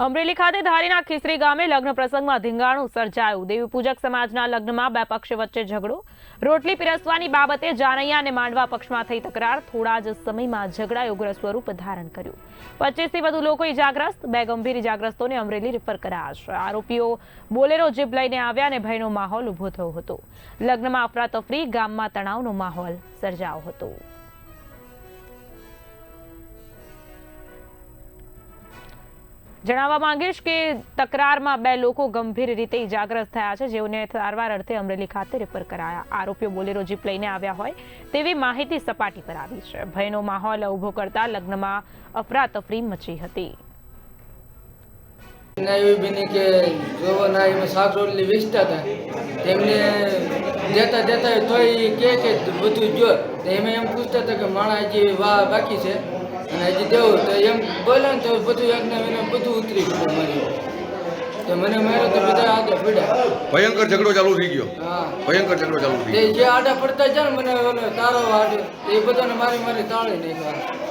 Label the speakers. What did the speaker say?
Speaker 1: અમરેલી ખાતે ધારીના ખીસરી ગામે લગ્ન પ્રસંગમાં ધીંગાણું સર્જાયું। દેવી પૂજક સમાજના લગ્નમાં બે પક્ષ વચ્ચે ઝઘડો। રોટલી પીરસવાની બાબતે જાનૈયા અને માંડવા પક્ષમાં થઈ તકરાર। થોડા જ સમયમાં ઝઘડાએ ઉગ્ર સ્વરૂપ ધારણ કર્યું। 25થી વધુ લોકો ઇજાગ્રસ્ત। બે ગંભીર ઇજાગ્રસ્તોને અમરેલી રેફર કરાયા છે। આરોપીઓ બોલેરો જીપ લઈને આવ્યા અને ભયનો માહોલ ઉભો થયો હતો। લગ્નમાં અફરાતફરી, ગામમાં તણાવનો માહોલ સર્જાયો હતો। જણાવવા માંગીશ કે તકરારમાં બે લોકો ગંભીર રીતે ઇજાગ્રસ્ત થયા છે, જેઓને સારવાર અર્થે અમરેલી ખાતે રેફર કરાયા। આરોપીઓ બોલેરો જીપ લઈને આવ્યા હોય તેવી માહિતી સપાટી પર આવી છે। ભયનો માહોલ ઉભો કરતા લગ્નમાં અફરાતફરી મચી હતી।
Speaker 2: અને હજી દેવું તો એમ બોલે ને તો બધું એકને બધું ઉતરી ગયું મારી તો મને માર્યો તો બધા આગળ પડ્યા।
Speaker 3: ભયંકર ઝઘડો ચાલુ થઈ ગયો।
Speaker 2: હા,
Speaker 3: ભયંકર ઝઘડો ચાલુ થઈ ગયો।
Speaker 2: જે આડા પડતા જાય ને મને તારો આડે એ બધાને મારી તાળી નાખ્યા।